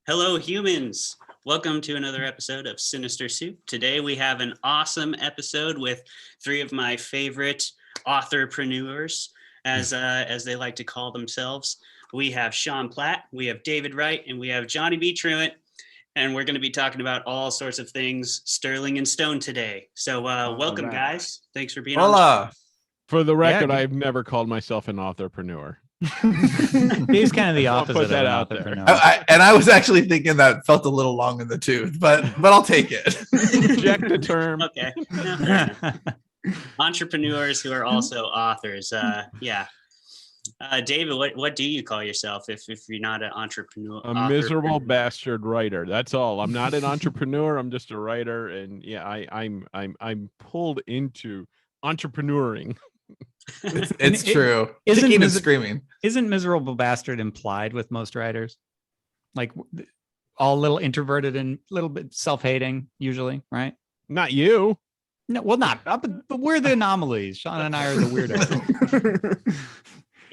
Hello, humans. Welcome to another episode of Sinister Soup. Today we have an awesome episode with three of my favorite authorpreneurs, as they like to call themselves. We have Sean Platt, we have David Wright, and we have Johhny B. Truant. And we're going to be talking about all sorts of things Sterling and Stone today. So welcome, guys. Thanks for being on the show. For the record, I've never called myself an authorpreneur. He's kind of the opposite put that of an out there. entrepreneur. And I was actually thinking that felt a little long in the tooth, but I'll take it. Reject the term. Okay. No, fair enough. Entrepreneurs who are also authors. David, what do you call yourself if you're not an entrepreneur? A miserable bastard writer. That's all. I'm not an entrepreneur. I'm just a writer, and I'm pulled into entrepreneuring. It's true. Isn't Screaming. Isn't miserable bastard implied with most writers? Like all a little introverted and a little bit self-hating, usually, right? Not you. No, well, not. But we're the anomalies. Sean and I are the weirdos.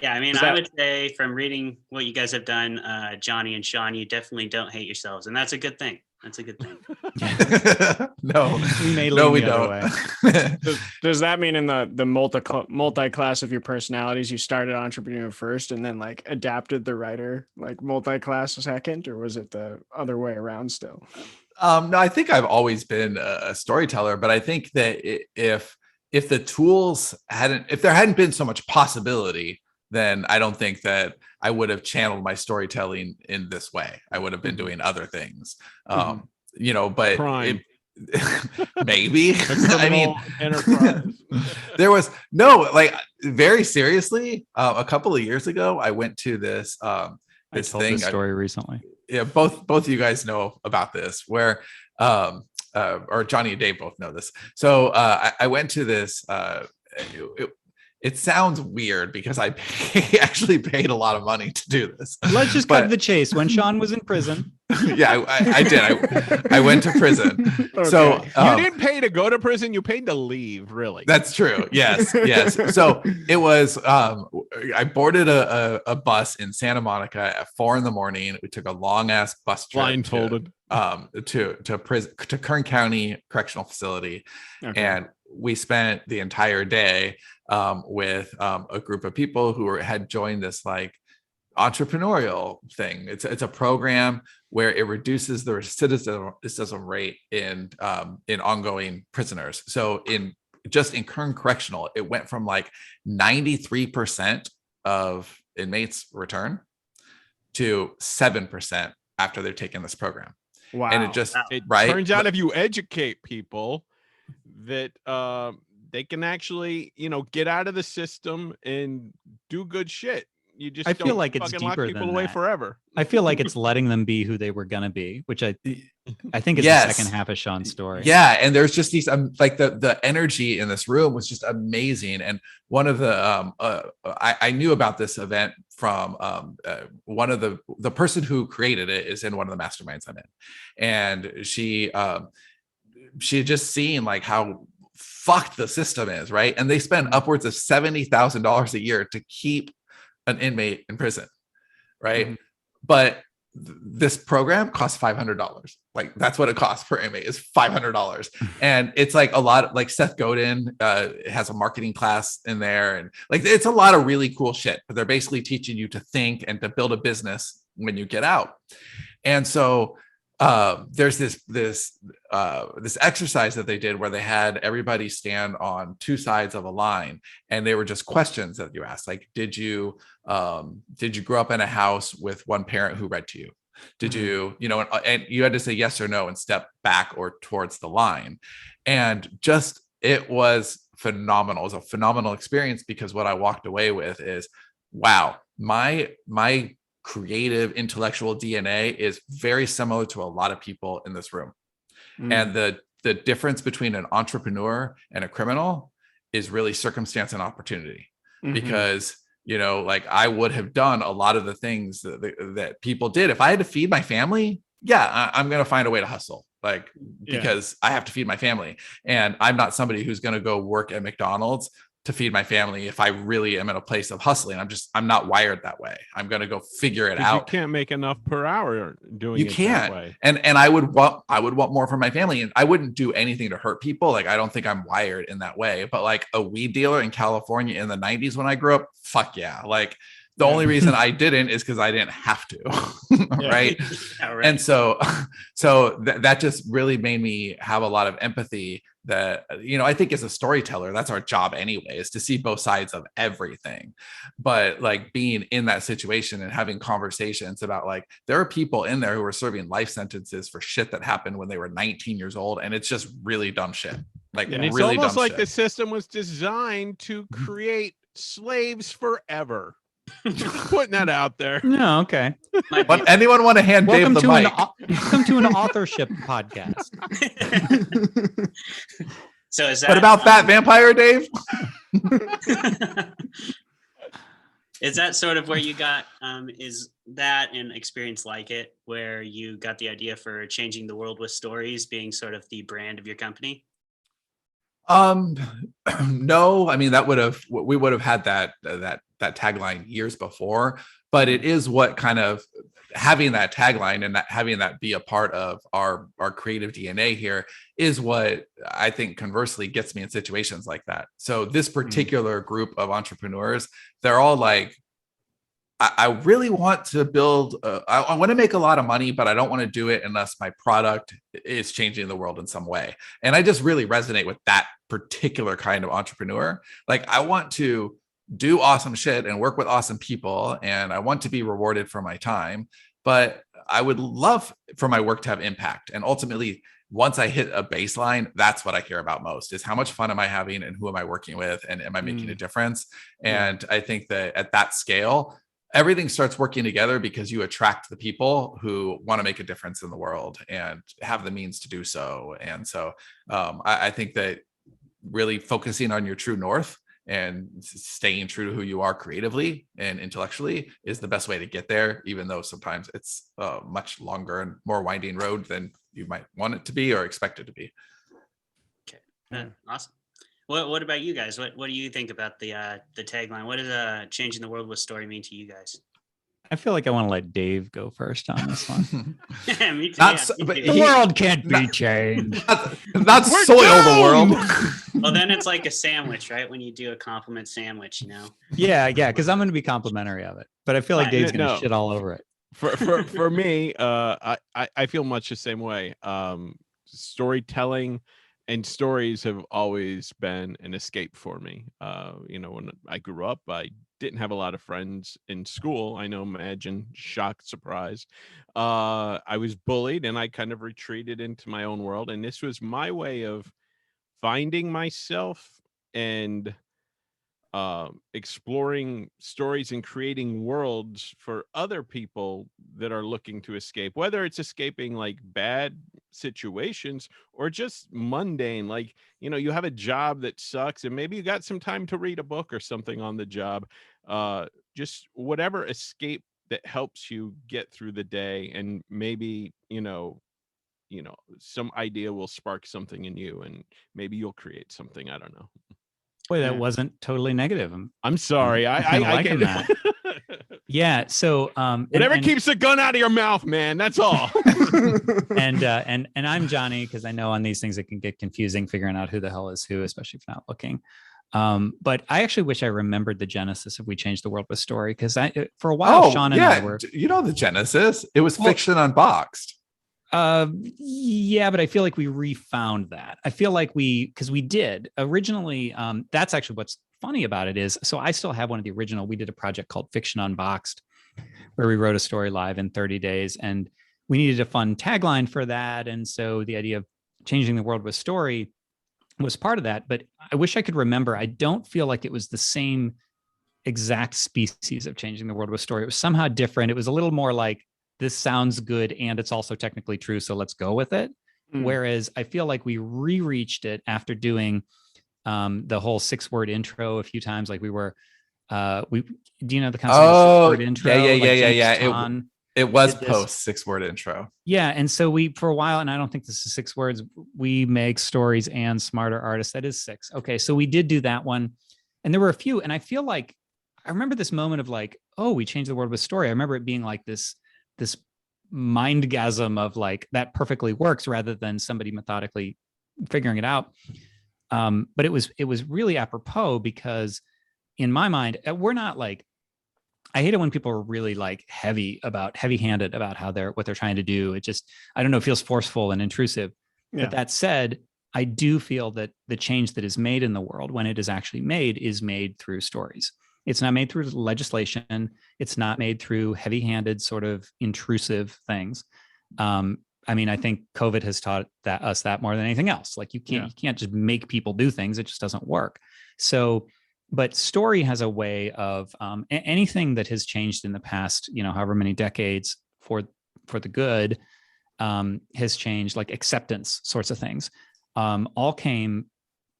Yeah, I mean, I would say from reading what you guys have done, Johhny and Sean, you definitely don't hate yourselves, and that's a good thing. That's a good thing. No, we don't. Does that mean in the multi-class of your personalities, you started entrepreneur first and then like adapted the writer like multi-class second, or was it the other way around still? No, I think I've always been a storyteller, but I think that if the tools if there hadn't been so much possibility, then I don't think that I would have channeled my storytelling in this way. I would have been doing other things, but maybe. I mean, enterprise. There was very seriously, a couple of years ago, I went to this this story recently. Yeah, both of you guys know about this, where or Johhny and Dave both know this. So I went to this. It sounds weird because I actually paid a lot of money to do this. Let's just cut to the chase. When Sean was in prison. Yeah, I did. I went to prison. Okay. So you didn't pay to go to prison. You paid to leave, really. That's true. Yes. So it was, I boarded a bus in Santa Monica at 4 a.m. We took a long ass bus trip. Blindfolded. To prison, to Kern County Correctional Facility. Okay. And we spent the entire day with a group of people who had joined this like entrepreneurial thing. It's a program where it reduces the recidivism rate in ongoing prisoners. So in Kern Correctional, it went from like 93% of inmates return to 7% after they're taking this program. Wow. And it turns out if you educate people that they can actually, get out of the system and do good shit. You just I feel like it's deeper lock people than away that. Forever. I feel like it's letting them be who they were gonna be, which I think is the second half of Sean's story. Yeah, and there's just these like the energy in this room was just amazing. And one of the I knew about this event from one of the person who created it is in one of the masterminds I'm in, and she had just seen like how fucked the system is, right? And they spend upwards of $70,000 a year to keep an inmate in prison, right? Mm-hmm. But this program costs $500. Like that's what it costs per inmate is $500. And it's like a lot, like Seth Godin has a marketing class in there, and like it's a lot of really cool shit, but they're basically teaching you to think and to build a business when you get out. And so there's this exercise that they did where they had everybody stand on two sides of a line, and they were just questions that you asked, like, did you grow up in a house with one parent who read to you? Did you, and you had to say yes or no and step back or towards the line. And just, it was phenomenal. It was a phenomenal experience because what I walked away with is, wow, my creative intellectual DNA is very similar to a lot of people in this room. And the difference between an entrepreneur and a criminal is really circumstance and opportunity. Because like I would have done a lot of the things that people did. If I had to feed my family, I'm going to find a way to hustle, because I have to feed my family. And I'm not somebody who's going to go work at McDonald's to feed my family if I really am in a place of hustling. I'm not wired that way. I'm going to go figure it out. You can't make enough per hour doing You it can't. that way. And I would want more for my family, and I wouldn't do anything to hurt people. Like, I don't think I'm wired in that way, but like a weed dealer in California in the 90s when I grew up, fuck yeah. Like, the only reason I didn't is because I didn't have to. Right. Yeah, right. And so that just really made me have a lot of empathy that, I think as a storyteller, that's our job anyway, is to see both sides of everything. But like being in that situation and having conversations about, like, there are people in there who are serving life sentences for shit that happened when they were 19 years old. And it's just really dumb shit. Like, And it's really almost dumb like shit. the system was designed to create slaves forever. Just putting that out there. No, okay. But anyone want to hand Dave the mic? Welcome to an authorship podcast. So is that What about that vampire, Dave? is that sort of where you got is that an experience like it, where you got the idea for changing the world with stories being sort of the brand of your company? No, I mean, we would have had that tagline years before, but it is what kind of having that tagline and having that be a part of our creative DNA here is what I think conversely gets me in situations like that. So this particular group of entrepreneurs, they're all like, I really want to build, I want to make a lot of money, but I don't want to do it unless my product is changing the world in some way. And I just really resonate with that particular kind of entrepreneur. Like, I want to do awesome shit and work with awesome people, and I want to be rewarded for my time, but I would love for my work to have impact. And ultimately, once I hit a baseline, that's what I care about most, is how much fun am I having and who am I working with, and am I making a difference? And I think that at that scale, everything starts working together because you attract the people who want to make a difference in the world and have the means to do so. And so I think that really focusing on your true north and staying true to who you are creatively and intellectually is the best way to get there, even though sometimes it's a much longer and more winding road than you might want it to be or expect it to be. Okay, awesome. What about you guys? What do you think about the tagline? What does changing the world with story mean to you guys? I feel like I want to let Dave go first on this one. Me too. Not yeah, so- me but too. The world can't be changed. Not soil the world. Well, then it's like a sandwich, right? When you do a compliment sandwich, Yeah, because I'm going to be complimentary of it, but I feel like Right. Dave's going to No. shit all over it. For me, I feel much the same way. Storytelling and stories have always been an escape for me. When I grew up, I didn't have a lot of friends in school. I know, imagine, shock, surprise. I was bullied, and I kind of retreated into my own world. And this was my way of finding myself and exploring stories and creating worlds for other people that are looking to escape, whether it's escaping like bad situations or just mundane, like, you have a job that sucks and maybe you got some time to read a book or something on the job. Just whatever escape that helps you get through the day, and maybe some idea will spark something in you and maybe you'll create something. I don't know. Boy, that wasn't totally negative. I'm sorry. I liking get that. Yeah. So whatever keeps the gun out of your mouth, man. That's all. and I'm Johhny, because I know on these things it can get confusing figuring out who the hell is who, especially if not looking. But I actually wish I remembered the genesis of We Changed the World with Story, because for a while Sean and I were. The genesis. It was Fiction Unboxed. Yeah, but I feel like we refound that. I feel like because we did originally, that's actually what's funny about it is, so I still have one of the original, we did a project called Fiction Unboxed, where we wrote a story live in 30 days, and we needed a fun tagline for that. And so the idea of changing the world with story was part of that, but I wish I could remember. I don't feel like it was the same exact species of changing the world with story. It was somehow different. It was a little more like, this sounds good and it's also technically true, so let's go with it. Whereas I feel like we re-reached it after doing the whole 6-word intro a few times. Like we were, do you know the concept of 6-word intro? Yeah. It was did post 6-word intro. Yeah, and so we, for a while, and I don't think this is 6 words, we make stories and smarter artists. That is 6. Okay, so we did do that one. And there were a few, and I feel like I remember this moment of like, oh, we changed the world with story. I remember it being like this mindgasm of like that perfectly works rather than somebody methodically figuring it out. But it was really apropos because in my mind, we're not like, I hate it when people are really like heavy-handed about what they're trying to do. It just, I don't know, feels forceful and intrusive. Yeah. But that said, I do feel that the change that is made in the world, when it is actually made, is made through stories. It's not made through legislation. It's not made through heavy-handed sort of intrusive things. I mean, I think COVID has taught us that more than anything else. Like you can't just make people do things. It just doesn't work. So, but story has a way of anything that has changed in the past, however many decades for the good, has changed, like acceptance sorts of things. All came,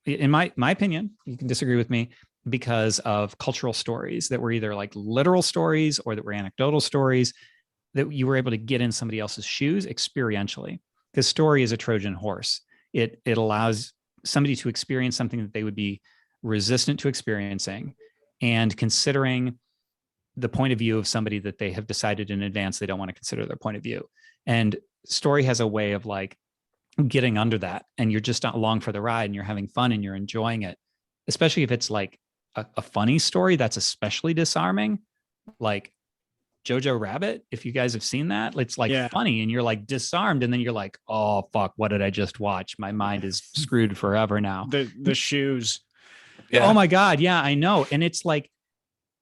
in my opinion, you can disagree with me, because of cultural stories that were either like literal stories or that were anecdotal stories that you were able to get in somebody else's shoes experientially. Because story is a Trojan horse. It allows somebody to experience something that they would be resistant to experiencing, and considering the point of view of somebody that they have decided in advance they don't want to consider their point of view. And story has a way of like getting under that, and you're just along for the ride and you're having fun and you're enjoying it, especially if it's like a funny story that's especially disarming, like Jojo Rabbit. If you guys have seen that, it's like funny and you're like disarmed, and then you're like, oh fuck, what did I just watch? My mind is screwed forever now. The shoes. Yeah. Oh my God. Yeah, I know. And it's like,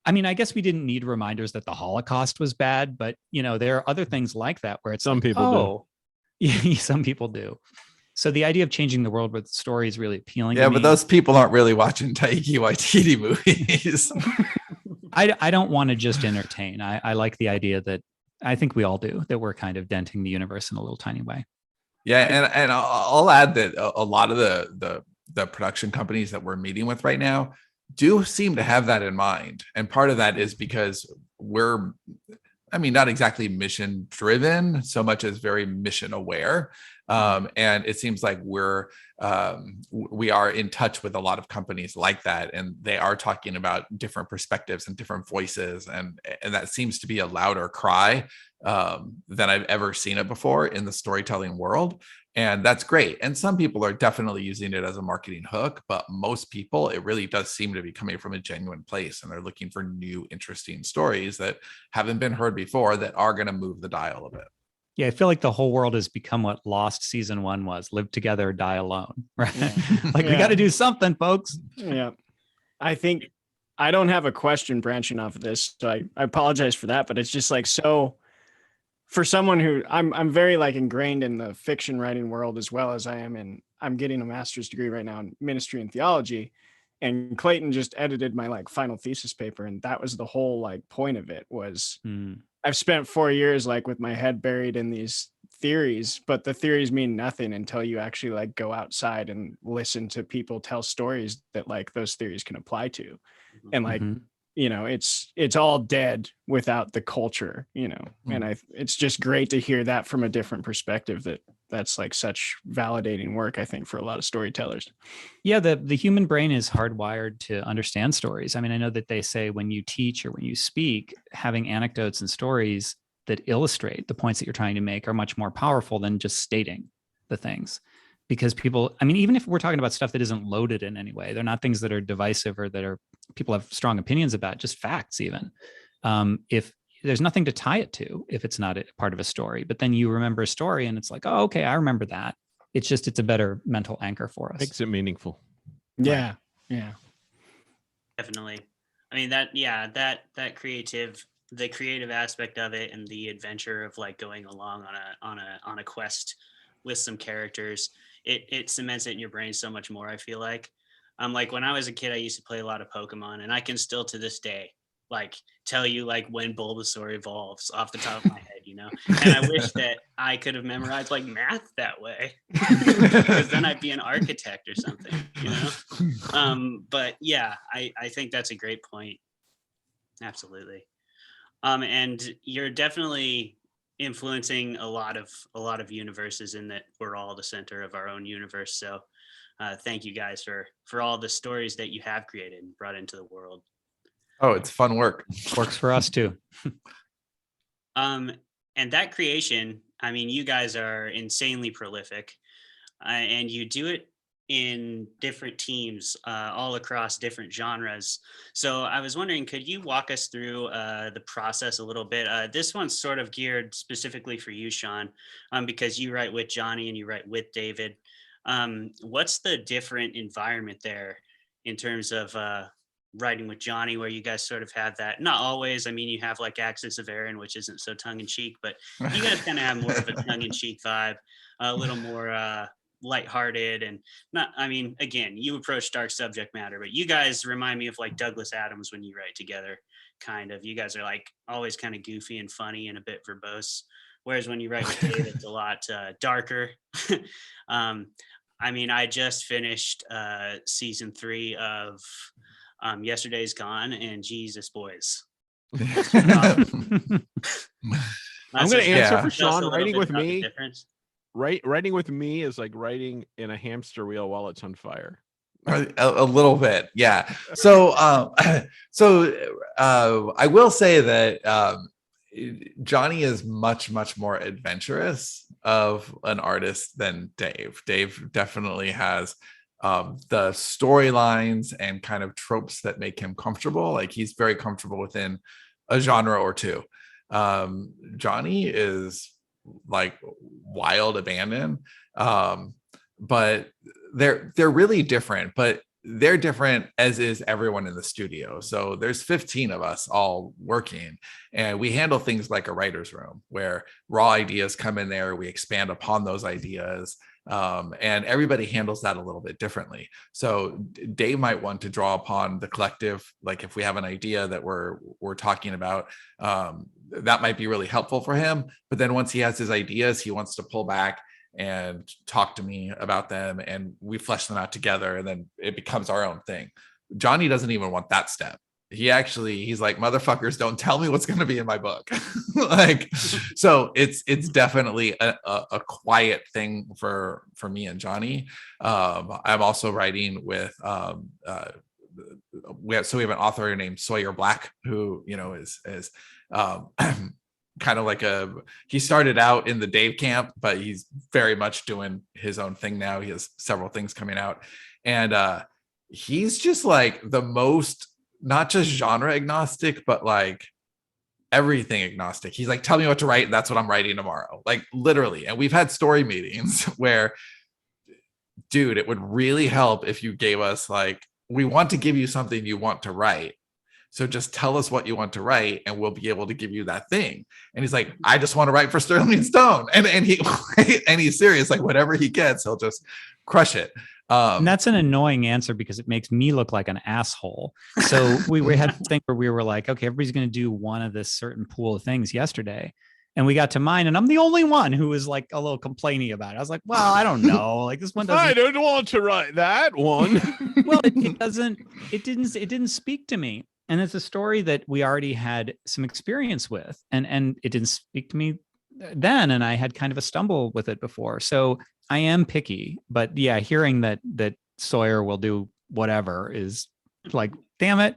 I mean, I guess we didn't need reminders that the Holocaust was bad, but there are other things like that where it's some people do. Yeah, some people do. So the idea of changing the world with story is really appealing. Yeah, to me. but those people aren't really watching Taiki Waititi movies. I don't want to just entertain. I like the idea that I think we all do, that we're kind of denting the universe in a little tiny way. Yeah, and I'll add that a lot of the production companies that we're meeting with right now do seem to have that in mind. And part of that is because we're, I mean, not exactly mission driven so much as very mission aware. And it seems like we are in touch with a lot of companies like that, and they are talking about different perspectives and different voices, and that seems to be a louder cry than I've ever seen it before in the storytelling world. And that's great. And some people are definitely using it as a marketing hook, but most people, it really does seem to be coming from a genuine place, and they're looking for new, interesting stories that haven't been heard before that are going to move the dial a bit. Yeah, I feel like the whole world has become what Lost season 1 was: live together or die alone. Right? Yeah. Like we got to do something, folks. Yeah. I think I don't have a question branching off of this, so I apologize for that, but it's just like, so for someone who I'm very like ingrained in the fiction writing world, as well as I'm getting a master's degree right now in ministry and theology. And Clayton just edited my like final thesis paper. And that was the whole like point of it was I've spent 4 years like with my head buried in these theories, but the theories mean nothing until you actually like go outside and listen to people tell stories that like those theories can apply to. And like, it's all dead without the culture, and it's just great to hear that from a different perspective. That's like such validating work, I think, for a lot of storytellers. Yeah, the human brain is hardwired to understand stories. I mean, I know that they say when you teach or when you speak, having anecdotes and stories that illustrate the points that you're trying to make are much more powerful than just stating the things. Because people, I mean, even if we're talking about stuff that isn't loaded in any way, they're not things that are divisive or that are people have strong opinions about, just facts even. If there's nothing to tie it to, if it's not a part of a story, but then you remember a story and it's like, oh, okay, I remember that. It's a better mental anchor for us. Makes it meaningful. Yeah. Right. Yeah. Definitely. I mean, the creative aspect of it, and the adventure of like going along on a quest with some characters, it cements it in your brain so much more, I feel like. Like when I was a kid, I used to play a lot of Pokemon, and I can still to this day like tell you like when Bulbasaur evolves off the top of my head, and I wish that I could have memorized like math that way, because then I'd be an architect or something, but yeah, I think that's a great point. Absolutely. And you're definitely influencing a lot of universes, in that we're all the center of our own universe. So thank you guys for all the stories that you have created and brought into the world. Oh, it's fun work. Works for us too. And that creation, I mean, you guys are insanely prolific, and you do it in different teams all across different genres. So I was wondering, could you walk us through the process a little bit? This one's sort of geared specifically for you, Sean, because you write with Johhny and you write with David. What's the different environment there in terms of writing with Johhny, where you guys sort of have that? Not always. I mean, you have like Axis of Aaron, which isn't so tongue-in-cheek, but you guys kind of have more of a tongue-in-cheek vibe, a little more lighthearted, and not, I mean, again, you approach dark subject matter, but you guys remind me of like Douglas Adams when you write together, kind of. You guys are like always kind of goofy and funny and a bit verbose, whereas when you write with David, it's a lot darker. I mean, I just finished season 3 of Yesterday's Gone, and Jesus, boys. I'm going to answer for Sean. Writing with me, writing with me is like writing in a hamster wheel while it's on fire. A little bit, yeah. So I will say that Johhny is much more adventurous of an artist than Dave. Dave definitely has the storylines and kind of tropes that make him comfortable. Like, he's very comfortable within a genre or two. Johhny is like wild abandon, but they're really different, but they're different as is everyone in the studio. So there's 15 of us all working, and we handle things like a writer's room where raw ideas come in there, we expand upon those ideas, and everybody handles that a little bit differently. So Dave might want to draw upon the collective, like if we have an idea that we're talking about, that might be really helpful for him. But then once he has his ideas, he wants to pull back and talk to me about them, and we flesh them out together, and then it becomes our own thing. Johhny doesn't even want that step. He's like, motherfuckers, don't tell me what's going to be in my book. Like, so it's definitely a quiet thing for me and Johhny. I'm also writing with we have an author named Sawyer Black, who, you know, is kind of like he started out in the Dave camp, but he's very much doing his own thing now. He has several things coming out, and he's just like the most, not just genre agnostic, but like everything agnostic. He's like, tell me what to write, and that's what I'm writing tomorrow, like literally. And we've had story meetings where, dude, it would really help if you gave us, like, we want to give you something you want to write, so just tell us what you want to write and we'll be able to give you that thing. And he's like, I just want to write for Sterling Stone. And he's serious. Like, whatever he gets, he'll just crush it. And that's an annoying answer because it makes me look like an asshole. So we had a thing where we were like, okay, everybody's going to do one of this certain pool of things yesterday. And we got to mine, and I'm the only one who was like a little complaining about it. I was like, well, I don't know. Like, this one doesn't. I don't want to write that one. Well, it didn't speak to me. And it's a story that we already had some experience with, and it didn't speak to me then. And I had kind of a stumble with it before. So I am picky, but yeah, hearing that Sawyer will do whatever is like, damn it.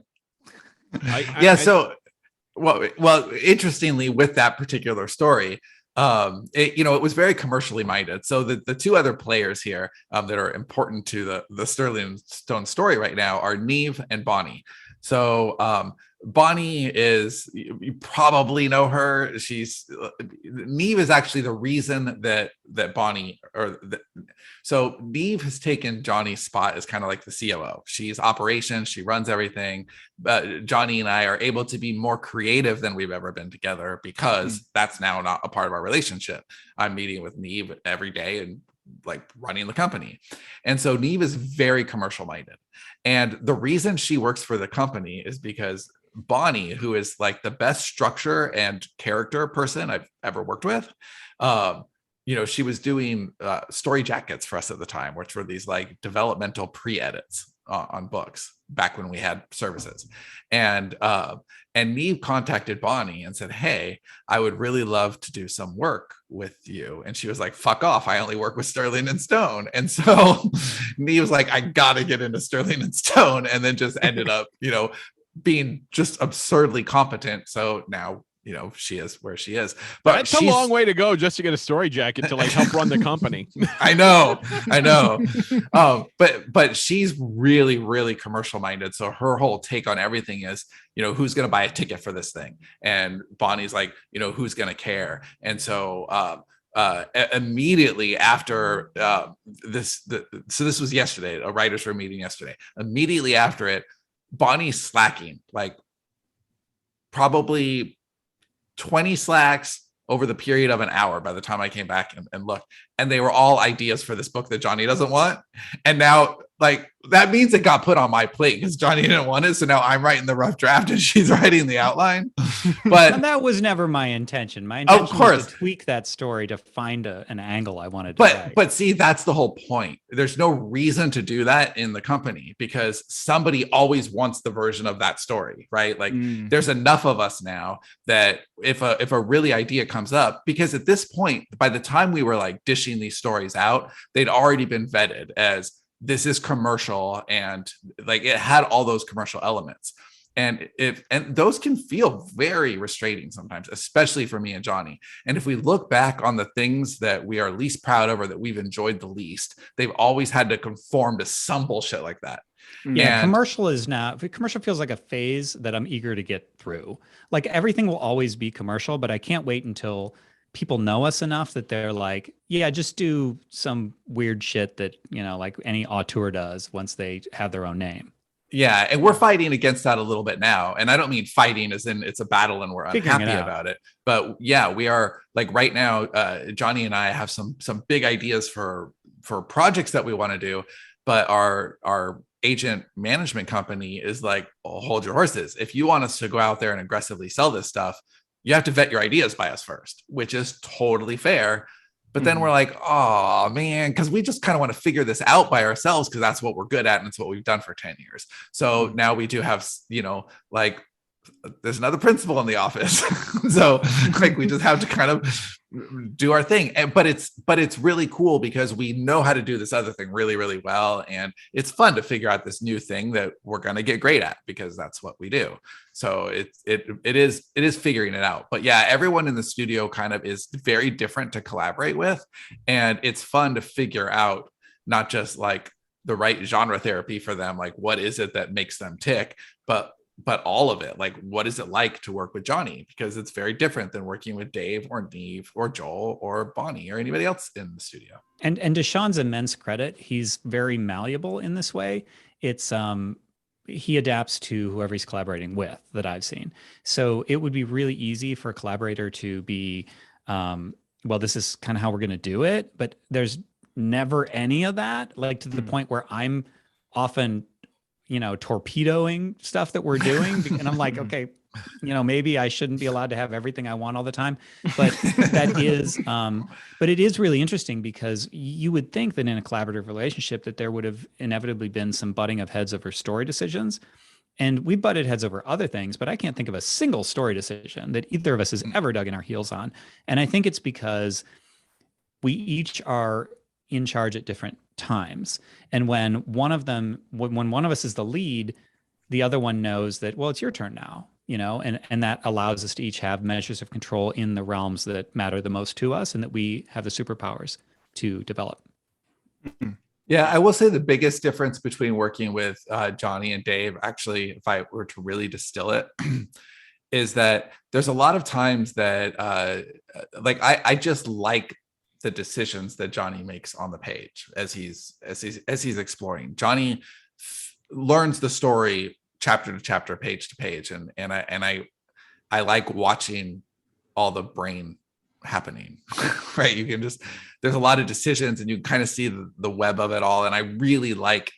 Well, interestingly, with that particular story, it was very commercially minded. So the two other players here that are important to the Sterling Stone story right now are Neve and Bonnie. So Bonnie is, you probably know her. Neve is actually the reason that Bonnie, so Neve has taken Johhny's spot as kind of like the COO. She's operations, she runs everything. But Johhny and I are able to be more creative than we've ever been together, because that's now not a part of our relationship. I'm meeting with Neve every day and like running the company. And so Neve is very commercial minded. And the reason she works for the company is because Bonnie, who is like the best structure and character person I've ever worked with, she was doing story jackets for us at the time, which were these like developmental pre-edits on books. back when we had services. And Neve contacted Bonnie and said, hey, I would really love to do some work with you. And she was like, fuck off, I only work with Sterling and Stone. And so Neve was like, I gotta get into Sterling and Stone, and then just ended up, being just absurdly competent. So now, she is where she is. But that's a long way to go just to get a story jacket to like help run the company. I know. But she's really, really commercial minded. So her whole take on everything is, who's going to buy a ticket for this thing? And Bonnie's like, who's going to care? And so immediately after this was yesterday, a writers' room meeting yesterday. Immediately after it, Bonnie's slacking like probably 20 slacks over the period of an hour by the time I came back and looked, and they were all ideas for this book that Johhny doesn't want. And now, like, that means it got put on my plate because Johhny didn't want it. So now I'm writing the rough draft and she's writing the outline. But and that was never my intention. My intention was to tweak that story to find an angle I wanted to write. But see, that's the whole point. There's no reason to do that in the company because somebody always wants the version of that story, right? Like there's enough of us now that if a really idea comes up, because at this point, by the time we were like dishing these stories out, they'd already been vetted as this is commercial, and like it had all those commercial elements. And those can feel very restraining sometimes, especially for me and Johhny. And if we look back on the things that we are least proud of or that we've enjoyed the least, they've always had to conform to some bullshit like that. Yeah, commercial feels like a phase that I'm eager to get through. Like everything will always be commercial, but I can't wait until people know us enough that they're like, yeah, just do some weird shit that, like any auteur does once they have their own name. Yeah, and we're fighting against that a little bit now. And I don't mean fighting as in it's a battle and we're unhappy about it. But yeah, we are like right now, Johhny and I have some big ideas for projects that we want to do. But our agent management company is like, oh, hold your horses. If you want us to go out there and aggressively sell this stuff, you have to vet your ideas by us first, which is totally fair. But then we're like, oh man, because we just kind of want to figure this out by ourselves because that's what we're good at and it's what we've done for 10 years. So now we do have, like there's another principal in the office. So like we just have to kind of do our thing. But it's really cool because we know how to do this other thing really, really well. And it's fun to figure out this new thing that we're going to get great at because that's what we do. So it is figuring it out. But yeah, everyone in the studio kind of is very different to collaborate with. And it's fun to figure out not just like the right genre therapy for them, like what is it that makes them tick, but all of it. Like, what is it like to work with Johhny? Because it's very different than working with Dave or Neve or Joel or Bonnie or anybody else in the studio. And to Sean's immense credit, he's very malleable in this way. It's he adapts to whoever he's collaborating with that I've seen. So it would be really easy for a collaborator to be, well, this is kind of how we're going to do it. But there's never any of that, like to the point where I'm often, torpedoing stuff that we're doing. And I'm like, okay, maybe I shouldn't be allowed to have everything I want all the time. But that is, but it is really interesting because you would think that in a collaborative relationship that there would have inevitably been some butting of heads over story decisions. And we butted heads over other things, but I can't think of a single story decision that either of us has ever dug in our heels on. And I think it's because we each are in charge at different times. And when one of us is the lead, the other one knows that, well, it's your turn now, and that allows us to each have measures of control in the realms that matter the most to us and that we have the superpowers to develop. Yeah, I will say the biggest difference between working with Johhny and Dave, actually, if I were to really distill it, is that there's a lot of times that I just like the decisions that Johhny makes on the page as he's exploring. Johhny learns the story chapter to chapter, page to page, and I like watching all the brain happening. Right? You can just, there's a lot of decisions and you kind of see the web of it all, and I really like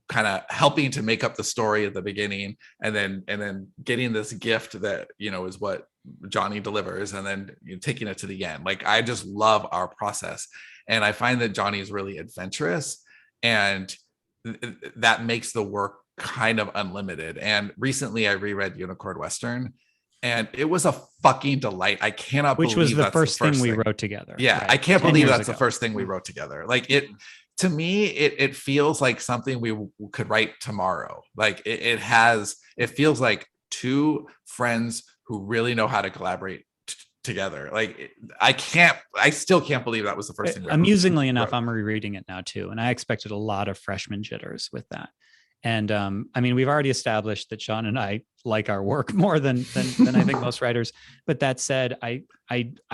kind of helping to make up the story at the beginning and then getting this gift that is what Johhny delivers and then taking it to the end. Like I just love our process, and I find that Johhny is really adventurous, and that makes the work kind of unlimited. And recently I reread Unicorn Western, and it was a fucking delight. I cannot Which believe was the that's first thing we wrote together. Yeah, right? I can't 10 believe years that's the ago. first thing we wrote together. Like it, to me, it feels like something we could write tomorrow. Like it feels like two friends who really know how to collaborate together. Like I still can't believe that was the first thing. Amusingly enough, I'm rereading it now too, and I expected a lot of freshman jitters with that. And I mean, we've already established that Sean and I like our work more than I think most writers. But that said, I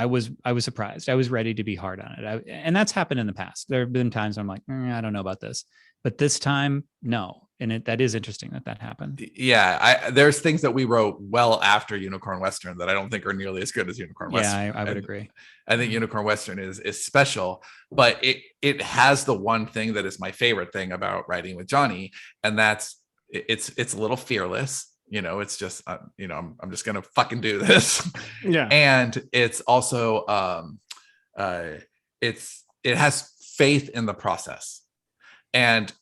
was surprised. I was ready to be hard on it, and that's happened in the past. There have been times I'm like, I don't know about this, but this time, no. And that is interesting that happened. Yeah, there's things that we wrote well after Unicorn Western that I don't think are nearly as good as Unicorn Western. Yeah, I would agree. I think Unicorn Western is special, but it has the one thing that is my favorite thing about writing with Johhny, and that's it's a little fearless. It's just I'm just gonna fucking do this. Yeah, and it's also it has faith in the process. And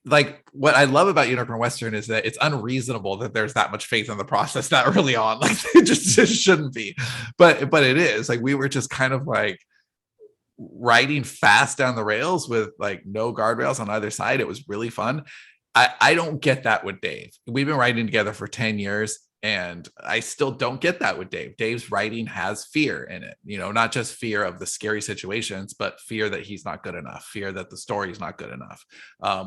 like what I love about Unicorn Western is that it's unreasonable that there's that much faith in the process that early on. Like it just shouldn't be, but it is. Like we were just kind of like riding fast down the rails with like no guardrails on either side. It was really fun. I don't get that with Dave. We've been writing together for 10 years. And I still don't get that with Dave. Dave's writing has fear in it, not just fear of the scary situations, but fear that he's not good enough, fear that the story is not good enough,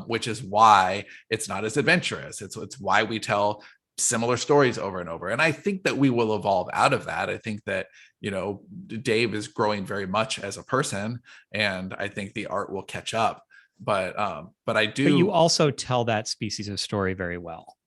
which is why it's not as adventurous. It's why we tell similar stories over and over. And I think that we will evolve out of that. I think that, Dave is growing very much as a person, and I think the art will catch up. But I do. But you also tell that species of story very well.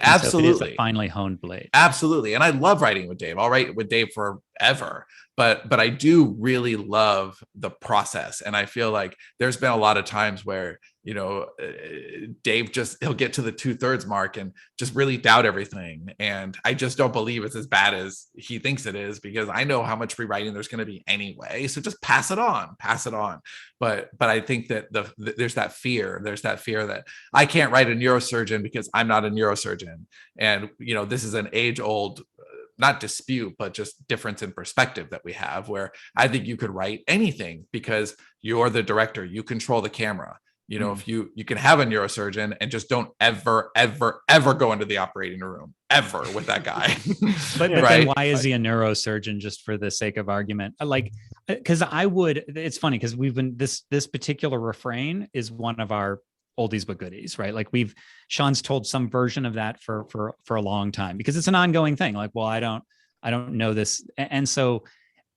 Absolutely. So it is a finely honed blade. Absolutely. And I love writing with Dave. I'll write with Dave forever. But I do really love the process. And I feel like there's been a lot of times where, Dave he'll get to the 2/3 mark and just really doubt everything. And I just don't believe it's as bad as he thinks it is, because I know how much rewriting there's going to be anyway. So just pass it on. But I think that there's that fear. There's that fear that I can't write a neurosurgeon because I'm not a neurosurgeon. And, this is an age old, not dispute, but just difference in perspective that we have, where I think you could write anything because you're the director, you control the camera. If you can have a neurosurgeon and just don't ever go into the operating room ever with that guy. but then why is he a neurosurgeon, just for the sake of argument? Like, because it's funny because we've been this particular refrain is one of our oldies but goodies, right? Like Sean's told some version of that for a long time, because it's an ongoing thing. Like, well, I don't know this. And so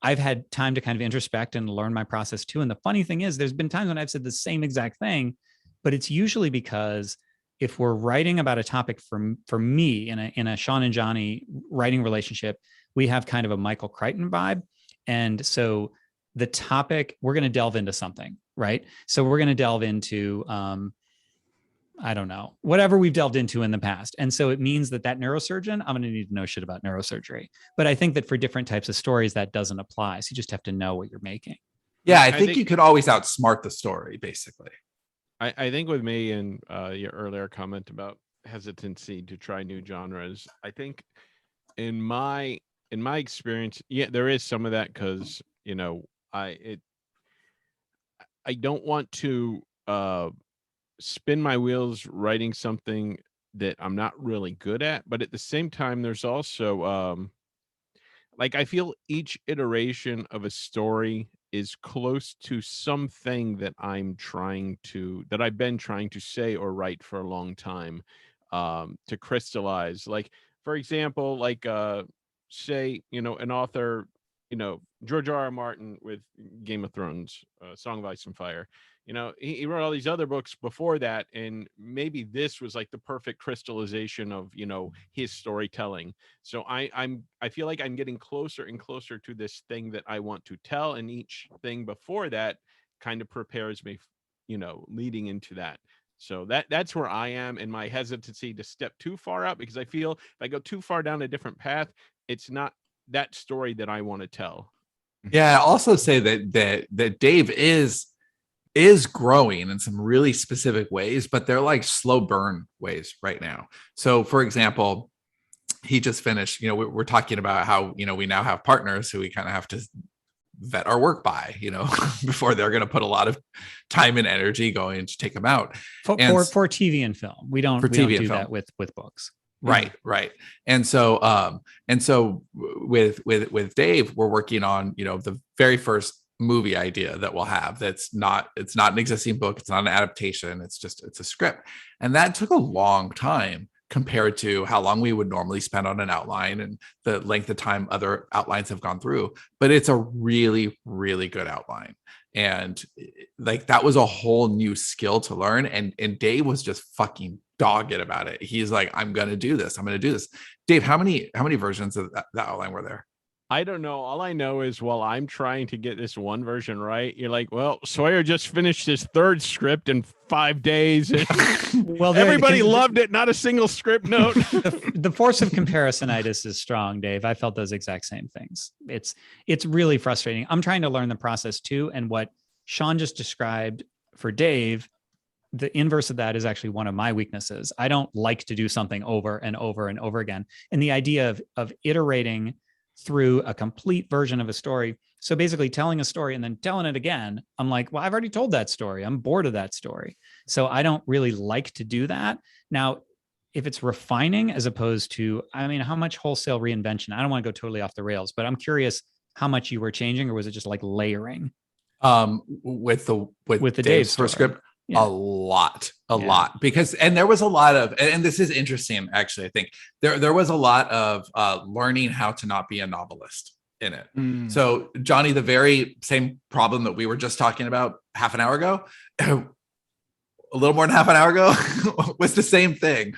I've had time to kind of introspect and learn my process too. And the funny thing is, there's been times when I've said the same exact thing, but it's usually because if we're writing about a topic for me in a Sean and Johhny writing relationship, we have kind of a Michael Crichton vibe. And so the topic, we're going to delve into something, right? So we're going to delve into, I don't know, whatever we've delved into in the past. And so it means that neurosurgeon, I'm going to need to know shit about neurosurgery. But I think that for different types of stories, that doesn't apply. So you just have to know what you're making. Yeah, I think you could always outsmart the story, basically. I think with me and your earlier comment about hesitancy to try new genres, I think in my experience, yeah, there is some of that, because I don't want to spin my wheels writing something that I'm not really good at, but at the same time, there's also like, I feel each iteration of a story is close to something that I've been trying to say or write for a long time, to crystallize. Like, for example, like say, an author, George R.R. Martin with Game of Thrones, Song of Ice and Fire. He wrote all these other books before that, and maybe this was like the perfect crystallization of, his storytelling. So I feel like I'm getting closer and closer to this thing that I want to tell, and each thing before that kind of prepares me, leading into that. So that's where I am in my hesitancy to step too far out, because I feel if I go too far down a different path, it's not that story that I want to tell. Yeah, I also say that Dave is is growing in some really specific ways, but they're like slow burn ways right now. So for example, he just finished, we're talking about how, we now have partners who we kind of have to vet our work by, before they're going to put a lot of time and energy going to take them out. For TV and film. We don't do that with books. Right. And so with Dave, we're working on, the very first movie idea that we'll have. It's not an existing book. It's not an adaptation. It's a script. And that took a long time compared to how long we would normally spend on an outline and the length of time other outlines have gone through. But it's a really, really good outline. And like, that was a whole new skill to learn. And Dave was just fucking dogged about it. He's like, I'm going to do this. Dave, how many versions of that outline were there? I don't know. All I know is while I'm trying to get this one version right, you're like, well, Sawyer just finished his third script in 5 days. Well, everybody loved it. Not a single script note. The force of comparisonitis is strong, Dave. I felt those exact same things. It's really frustrating. I'm trying to learn the process too. And what Sean just described for Dave, the inverse of that is actually one of my weaknesses. I don't like to do something over and over and over again. And the idea of iterating through a complete version of a story. So basically telling a story and then telling it again, I'm like, well, I've already told that story. I'm bored of that story. So I don't really like to do that. Now, if it's refining as opposed to, how much wholesale reinvention? I don't want to go totally off the rails, but I'm curious how much you were changing, or was it just like layering? With the Dave's first script, yeah. a lot because, and there was a lot of, and this is interesting, actually, I think there was a lot of learning how to not be a novelist in it. So Johhny, the very same problem that we were just talking about half an hour ago, a little more than half an hour ago, was the same thing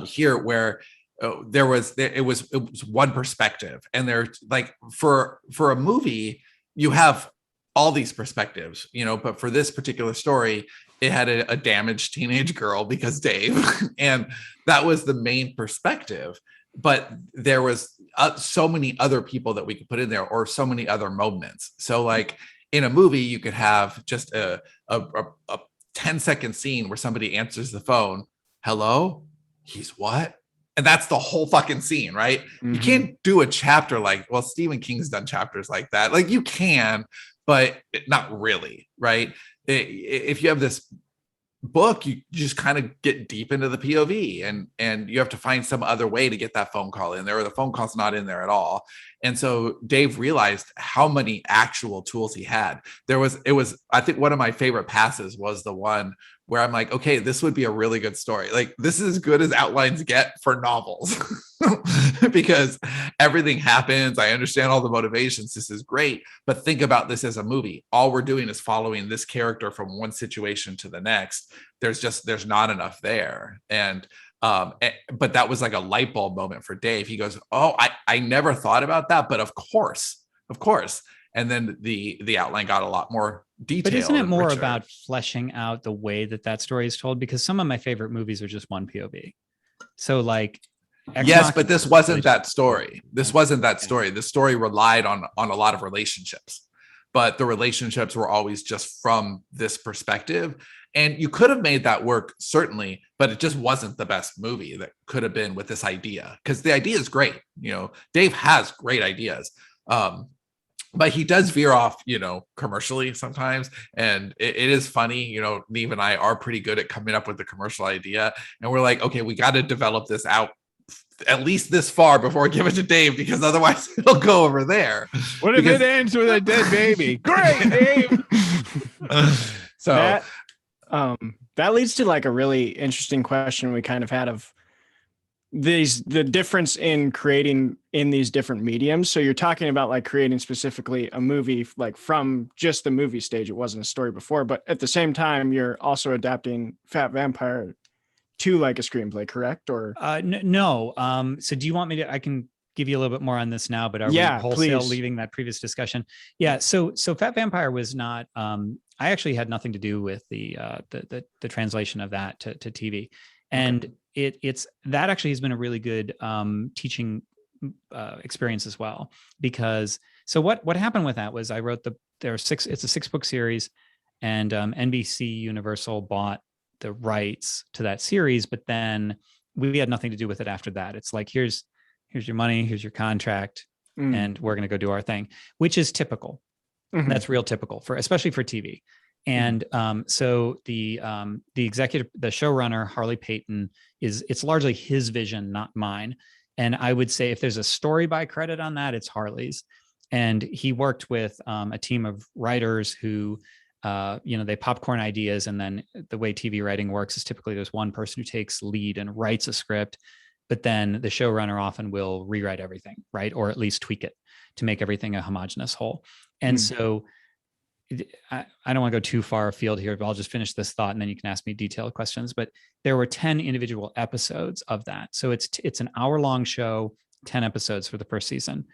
here, where it was one perspective, and there's like, for a movie, you have all these perspectives, but for this particular story, it had a damaged teenage girl because Dave, and that was the main perspective. But there was so many other people that we could put in there, or so many other moments. So like in a movie, you could have just a 10-second scene where somebody answers the phone. Hello? He's what? And that's the whole fucking scene, right? Mm-hmm. You can't do a chapter well, Stephen King's done chapters like that. Like you can, but not really, right? If you have this book, you just kind of get deep into the POV, and you have to find some other way to get that phone call in there, or the phone call's not in there at all. And so Dave realized how many actual tools he had. I think one of my favorite passes was the one where I'm like, okay, this would be a really good story. Like, this is as good as outlines get for novels because everything happens. I understand all the motivations. This is great. But think about this as a movie. All we're doing is following this character from one situation to the next. There's not enough there. And but that was like a light bulb moment for Dave. He goes, oh, I never thought about that, but of course. And then the outline got a lot more detailed. But isn't it more richer about fleshing out the way that story is told? Because some of my favorite movies are just one POV. So like, yes, but this wasn't that story. This wasn't that story. The story relied on a lot of relationships, but the relationships were always just from this perspective. And you could have made that work, certainly, but it just wasn't the best movie that could have been with this idea. Because the idea is great. Dave has great ideas. But he does veer off, commercially sometimes. And it is funny, Neve and I are pretty good at coming up with the commercial idea. And we're like, okay, we got to develop this out at least this far before we give it to Dave, because otherwise it'll go over there. What if it ends with a dead baby? Great, Dave. So that leads to like a really interesting question we kind of had of the difference in creating in these different mediums. So you're talking about like creating specifically a movie, like from just the movie stage. It wasn't a story before, but at the same time, you're also adapting Fat Vampire to like a screenplay, correct? Or no. So do you want me to, I can give you a little bit more on this now, but are we wholesale leaving that previous discussion? Yeah. So Fat Vampire was not, I actually had nothing to do with the translation of that to TV. And it's that actually has been a really good teaching experience as well, because so what happened with that was I wrote it's a 6-book series, and NBC Universal bought the rights to that series, but then we had nothing to do with it after that. It's like, here's your money, here's your contract, and we're going to go do our thing, which is typical. Mhm. That's real typical especially for TV. And so the showrunner, Harley Payton, it's largely his vision, not mine. And I would say if there's a story by credit on that, it's Harley's. And he worked with a team of writers who, they popcorn ideas. And then the way TV writing works is typically there's one person who takes lead and writes a script, but then the showrunner often will rewrite everything, right? Or at least tweak it to make everything a homogeneous whole. And so I don't want to go too far afield here, but I'll just finish this thought and then you can ask me detailed questions. But there were 10 individual episodes of that. So it's an hour-long show, 10 episodes for the first season.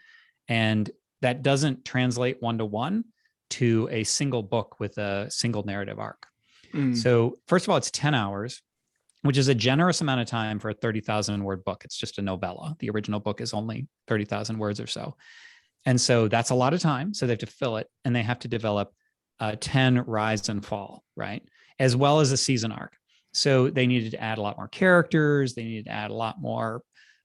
And that doesn't translate one-to-one to a single book with a single narrative arc. So first of all, it's 10 hours, which is a generous amount of time for a 30,000 word book. It's just a novella. The original book is only 30,000 words or so. And so that's a lot of time. So they have to fill it and they have to develop 10 rise and fall, right? As well as a season arc. So they needed to add a lot more characters. They needed to add a lot more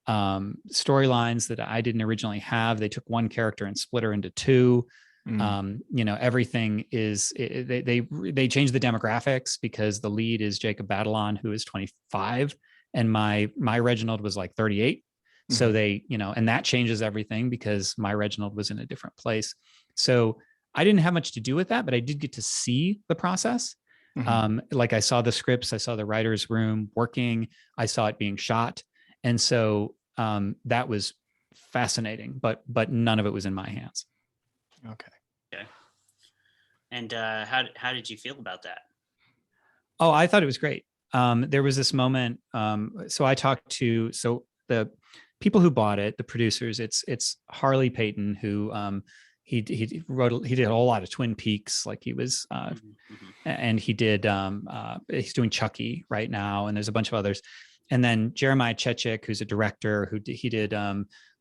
storylines that I didn't originally have. They took one character and split her into two. Everything is, they changed the demographics because the lead is Jacob Batalon, who is 25. And my Reginald was like 38. So they, and that changes everything because my Reginald was in a different place. So I didn't have much to do with that, but I did get to see the process. Like I saw the scripts, I saw the writer's room working, I saw it being shot. And so that was fascinating, but none of it was in my hands. Okay. And how did you feel about that? Oh, I thought it was great. There was this moment. So I talked to the people who bought it, the producers. It's Harley Payton who he did a whole lot of Twin Peaks, like he was, and he did. He's doing Chucky right now, and there's a bunch of others. And then Jeremiah Chechik, who's a director, he did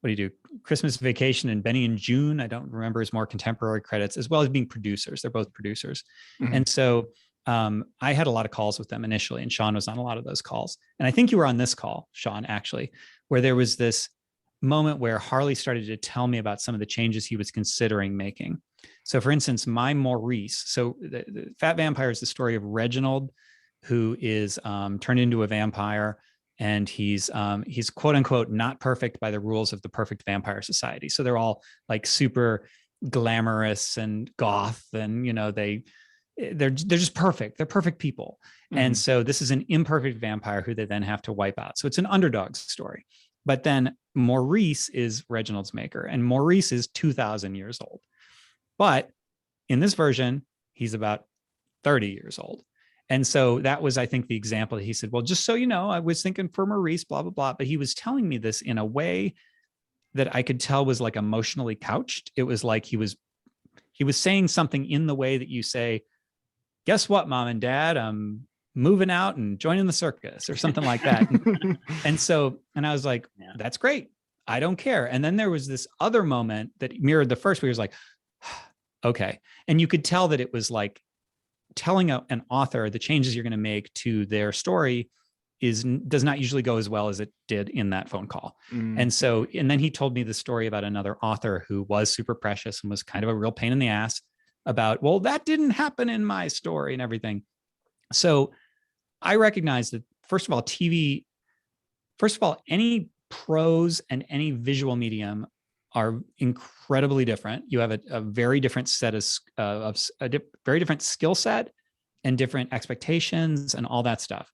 what do you do? Christmas Vacation and Benny and June. I don't remember his more contemporary credits, as well as being producers. They're both producers. And so I had a lot of calls with them initially, and Sean was on a lot of those calls. And I think you were on this call, Sean, actually, where there was this moment where Harley started to tell me about some of the changes he was considering making. So for instance, my Maurice, so the Fat Vampire is the story of Reginald, who is turned into a vampire. And he's quote unquote not perfect by the rules of the perfect vampire society. So they're all like super glamorous and goth, and they're just perfect. They're perfect people. And so this is an imperfect vampire who they then have to wipe out. So it's an underdog story. But then Maurice is Reginald's maker, and Maurice is 2,000 years old. But in this version, he's about 30 years old. And so that was, I think, the example that he said, well, just so you know, I was thinking for Maurice, blah, blah, blah. But he was telling me this in a way that I could tell was like emotionally couched. It was like he was saying something in the way that you say, guess what, mom and dad, I'm moving out and joining the circus or something like that. and I was like, that's great. I don't care. And then there was this other moment that mirrored the first, where he was like, okay. And you could tell that it was like, telling an author the changes you're going to make to their story does not usually go as well as it did in that phone call. And then he told me the story about another author who was super precious and was kind of a real pain in the ass about, well, that didn't happen in my story and everything. So I recognize that, first of all, any prose and any visual medium are incredibly different. You have a very different set of very different skill set and different expectations and all that stuff.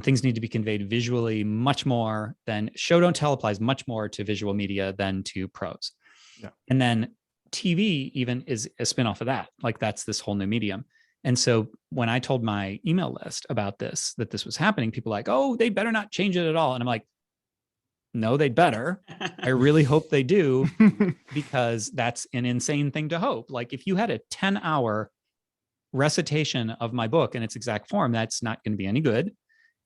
Things need to be conveyed visually much more than show don't tell applies much more to visual media than to prose. Yeah. And then TV even is a spinoff of that. Like that's this whole new medium. And so when I told my email list about that this was happening, people were like, oh, they better not change it at all. And I'm like, no, they'd better. I really hope they do, because that's an insane thing to hope. Like if you had a 10-hour recitation of my book in its exact form, that's not going to be any good.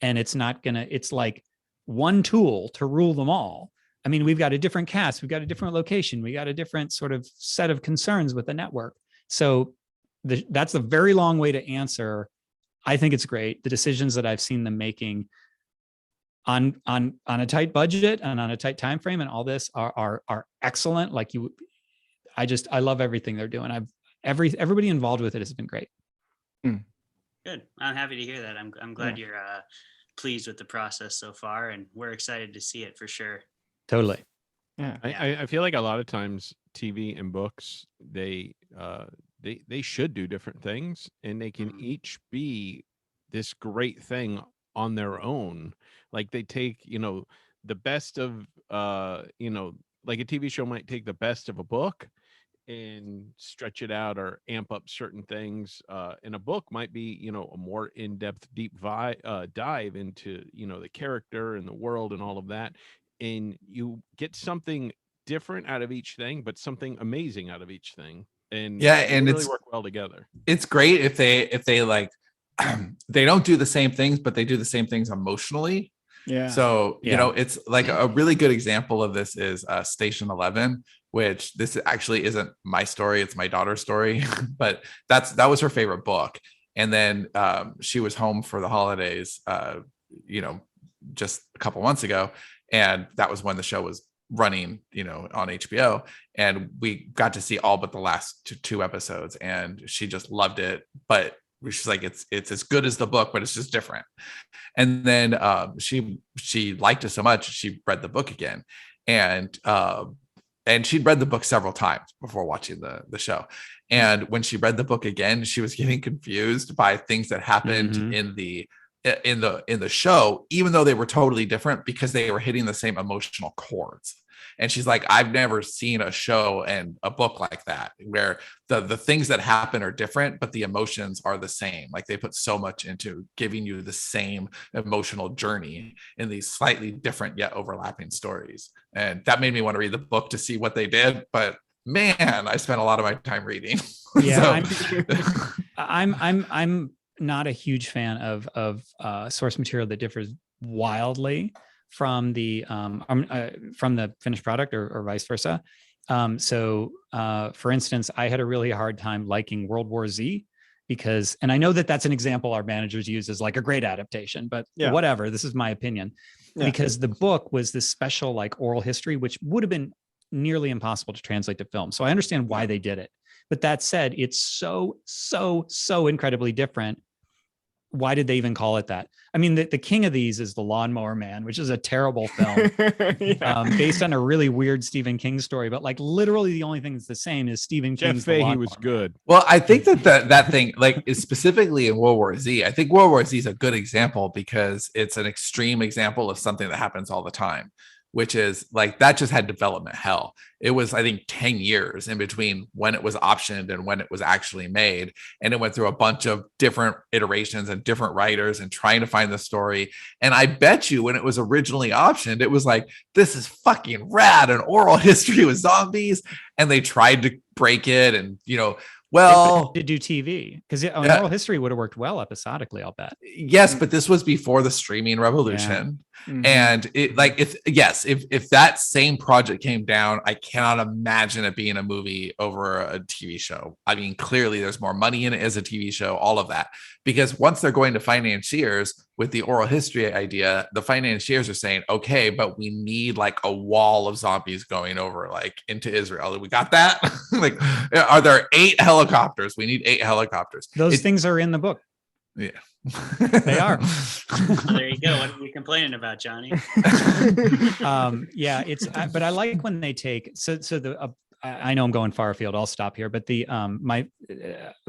And it's like one tool to rule them all. I mean, we've got a different cast, we've got a different location, we got a different sort of set of concerns with the network. So that's a very long way to answer. I think it's great. The decisions that I've seen them making on a tight budget and on a tight time frame and all this are excellent. Like I love everything they're doing. Everybody involved with it has been great. Good. I'm happy to hear that. I'm glad you're pleased with the process so far, and we're excited to see it for sure. Totally. Yeah. I feel like a lot of times TV and books, they should do different things, and they can each be this great thing on their own. Like they take, the best of, like a TV show might take the best of a book and stretch it out or amp up certain things. And a book might be, a more in-depth, deep dive into, the character and the world and all of that. And you get something different out of each thing, but something amazing out of each thing. And and they really work well together. It's great if they like they don't do the same things, but they do the same things emotionally. Yeah. So, it's like a really good example of this is Station 11, which this actually isn't my story. It's my daughter's story, but that was her favorite book. And then she was home for the holidays, just a couple months ago. And that was when the show was running, on HBO. And we got to see all but the last two episodes. And she just loved it. But she's like, it's as good as the book, but it's just different. And then she liked it so much, she read the book again. And she'd read the book several times before watching the show. And when she read the book again, she was getting confused by things that happened in the show, even though they were totally different, because they were hitting the same emotional chords. And she's like, I've never seen a show and a book like that, where the things that happen are different, but the emotions are the same. Like they put so much into giving you the same emotional journey in these slightly different yet overlapping stories. And that made me want to read the book to see what they did. But man, I spent a lot of my time reading. Yeah. I'm not a huge fan of source material that differs wildly from the finished product or vice versa. So for instance, I had a really hard time liking World War Z because, and I know that that's an example our managers use as like a great adaptation, but whatever, this is my opinion, because the book was this special like oral history, which would have been nearly impossible to translate to film. So I understand why they did it. But that said, it's so incredibly different. Why did they even call it that? I mean, the king of these is The Lawnmower Man, which is a terrible film based on a really weird Stephen King story. But like literally the only thing that's the same is Stephen King's The Lawnmower He was Man. good. Well, I think that thing, like, is specifically in World War Z. I think World War Z is a good example because it's an extreme example of something that happens all the time, which is like that just had development hell. It was, I think, 10 years in between when it was optioned and when it was actually made. And it went through a bunch of different iterations and different writers and trying to find the story. And I bet you when it was originally optioned, it was like, this is fucking rad, an oral history with zombies. And they tried to break it and, to do TV because oral history would have worked well episodically, I'll bet. Yes, but this was before the streaming revolution. And it like if that same project came down, I cannot imagine it being a movie over a TV show. I mean, clearly there's more money in it as a TV show, all of that. Because once they're going to financiers with the oral history idea, the financiers are saying, okay, but we need like a wall of zombies going over like into Israel. We got that? Like, are there 8 helicopters? We need 8 helicopters. Those things are in the book. Yeah. They are. There you go. What are you complaining about, Johhny? But I like when they take I know I'm going far afield. I'll stop here. But the my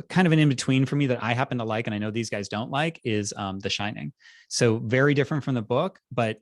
kind of an in between for me that I happen to like, and I know these guys don't like, is The Shining. So very different from the book, but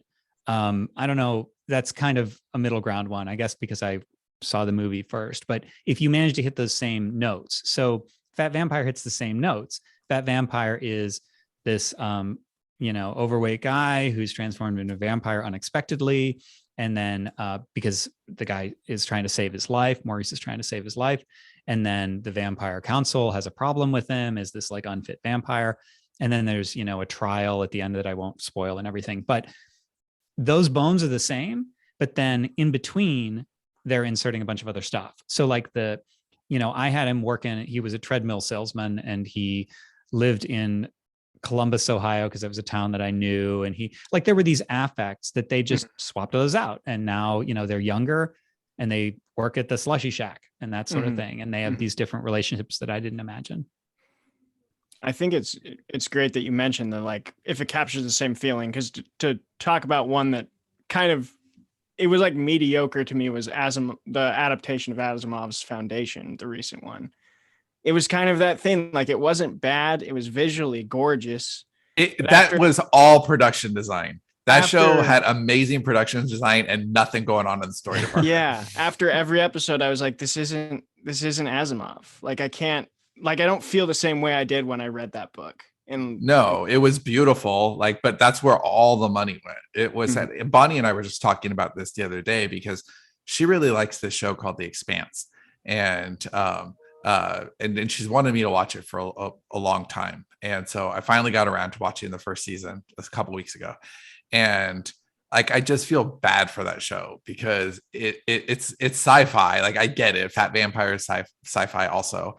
I don't know. That's kind of a middle ground one, I guess, because I saw the movie first. But if you manage to hit those same notes, so Fat Vampire hits the same notes. Fat Vampire is this overweight guy who's transformed into a vampire unexpectedly. And then because the guy is trying to save his life, Maurice is trying to save his life. And then the vampire council has a problem with him as this like unfit vampire. And then there's, a trial at the end that I won't spoil and everything. But those bones are the same. But then in between, they're inserting a bunch of other stuff. So like the I had him working. He was a treadmill salesman, and he lived in Columbus, Ohio, because it was a town that I knew. And there were these affects that they just swapped those out. And now, they're younger and they work at the slushy shack and that sort of thing. And they have these different relationships that I didn't imagine. I think it's great that you mentioned that, like, if it captures the same feeling, because to talk about one that kind of, it was like mediocre to me, was the adaptation of Asimov's Foundation, the recent one. It was kind of that thing, like, it wasn't bad. It was visually gorgeous. That was all production design. That show had amazing production design and nothing going on in the story department. Yeah. After every episode, I was like, this isn't Asimov. Like, I don't feel the same way I did when I read that book. And no, it was beautiful. Like, but that's where all the money went. It was Bonnie and I were just talking about this the other day, because she really likes this show called The Expanse. And she's wanted me to watch it for a long time. And so I finally got around to watching the first season a couple weeks ago. And like, I just feel bad for that show, because it's sci-fi. Like, I get it. Fat vampires, sci-fi also.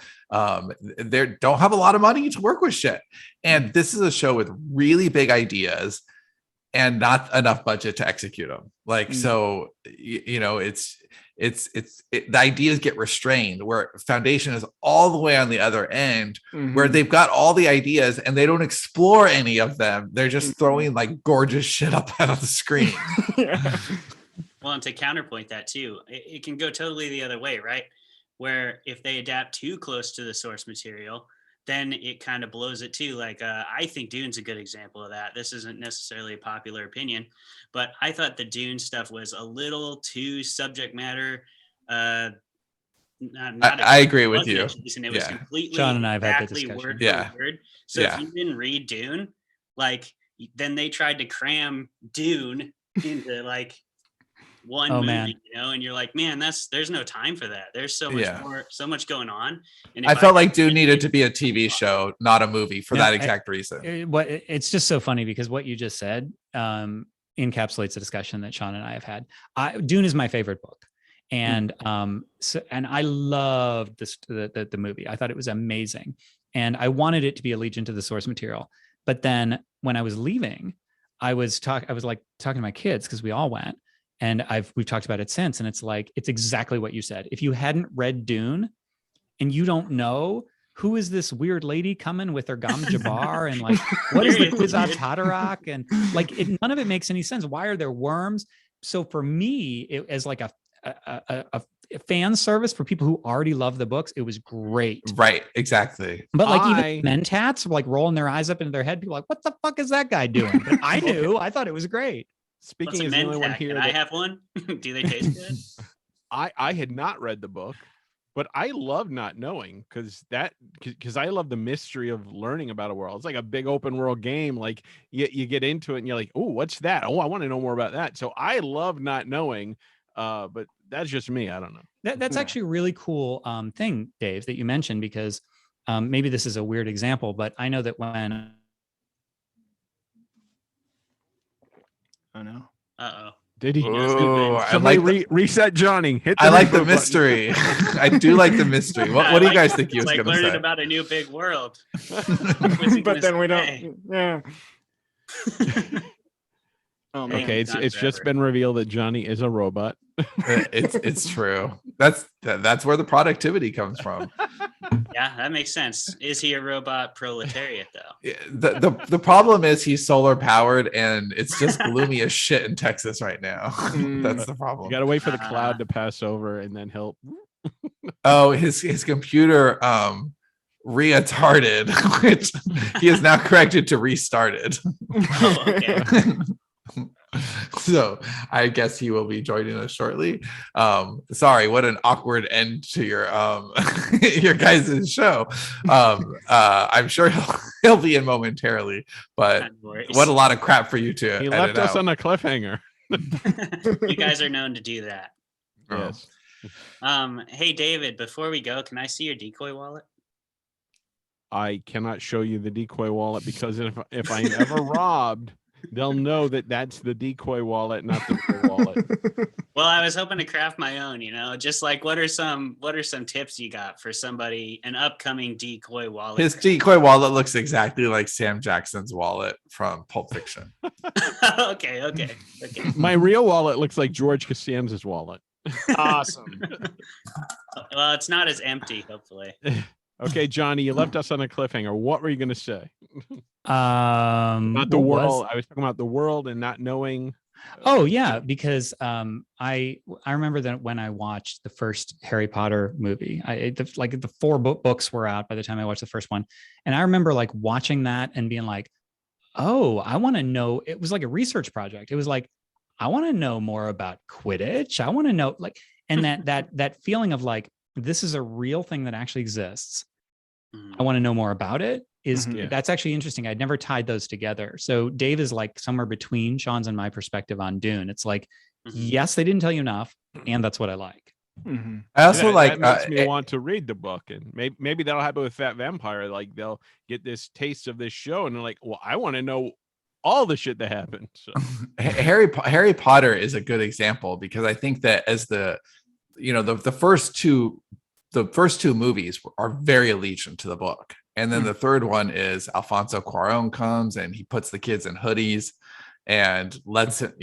They don't have a lot of money to work with shit. And this is a show with really big ideas and not enough budget to execute them. Like, so, the ideas get restrained, where Foundation is all the way on the other end, where they've got all the ideas and they don't explore any of them. They're just throwing like gorgeous shit up on the screen. Well, and to counterpoint that too, it can go totally the other way, right? Where if they adapt too close to the source material, then it kind of blows it too. Like, I think Dune's a good example of that. This isn't necessarily a popular opinion, but I thought the Dune stuff was a little too subject matter. I agree with you. And it was completely John and I have had the exactly discussion. word for word. So if you didn't read Dune, like, then they tried to cram Dune into like one movie, and you're like, man, there's no time for that. There's so much more, so much going on. And I felt like Dune needed to be a TV show, not a movie, for that exact reason. It's just so funny, because what you just said encapsulates a discussion that Sean and I have had. Dune is my favorite book. And and I loved the movie. I thought it was amazing. And I wanted it to be a legion to the source material. But then when I was leaving, I was talking to my kids, because we all went. And we've talked about it since, and it's like, it's exactly what you said. If you hadn't read Dune and you don't know who is this weird lady coming with her Gom Jabbar, and like, what is the Kwisatz Haderach, and like, none of it makes any sense. Why are there worms? So for me, it as like a fan service for people who already love the books, it was great. Right, exactly. But like, even mentats were like rolling their eyes up into their head. People were like, what the fuck is that guy doing? But I knew. I thought it was great. Speaking as the only one here, can I have one? Do they taste good? I had not read the book, but I love not knowing, because I love the mystery of learning about a world. It's like a big open world game. Like, you get into it and you're like, oh, what's that? Oh, I want to know more about that. So I love not knowing, but that's just me. I don't know. That's actually a really cool thing, Dave, that you mentioned, because maybe this is a weird example, but I know that when Oh no. Uh-oh. Did he? Ooh, reset Johhny. Hit I like the mystery. I do like the mystery. What do you guys think he was like going to learning say? about a new big world. But then we don't. Yeah. Oh, man. Okay, it's just been revealed that Johhny is a robot. It's true. That's where the productivity comes from. Yeah, that makes sense. Is he a robot proletariat though? The problem is he's solar powered, and it's just gloomy as shit in Texas right now. That's the problem. You gotta wait for the cloud to pass over, and then he'll. Oh, his computer retarded, which he is now corrected to restarted. Oh, okay. So I guess he will be joining us shortly. Sorry, what an awkward end to your your guys' show. I'm sure he'll be in momentarily, but what a lot of crap for you to He edit left us out. on a cliffhanger. You guys are known to do that. Yes. Hey David, before we go, can I see your decoy wallet? I cannot show you the decoy wallet, because if I am ever robbed, They'll know that that's the decoy wallet, not the real wallet. Well, I was hoping to craft my own, just like what are some tips you got for somebody, an upcoming decoy wallet? His decoy wallet looks exactly like Sam Jackson's wallet from Pulp Fiction. Okay. My real wallet looks like George Costanza's wallet. Awesome. Well, it's not as empty, hopefully. Okay, Johhny, you left us on a cliffhanger. What were you going to say? Not The world. I was talking about the world and not knowing. Oh yeah, because I remember that when I watched the first Harry Potter movie, the 4 books were out by the time I watched the first one, and I remember like watching that and being like, oh, I want to know. It was like a research project. It was like, I want to know more about Quidditch. I want to know and that feeling of like, this is a real thing that actually exists. I want to know more about it. That's actually interesting. I'd never tied those together. So Dave is like somewhere between Sean's and my perspective on Dune. It's like, yes, they didn't tell you enough, and that's what I like. I also that makes me want to read the book, and maybe that'll happen with Fat Vampire. Like they'll get this taste of this show, and they're like, well, I want to know all the shit that happened. So. Harry Potter is a good example, because I think that as the first two movies are very allegiant to the book. And then the third one is Alfonso Cuarón comes and he puts the kids in hoodies and lets it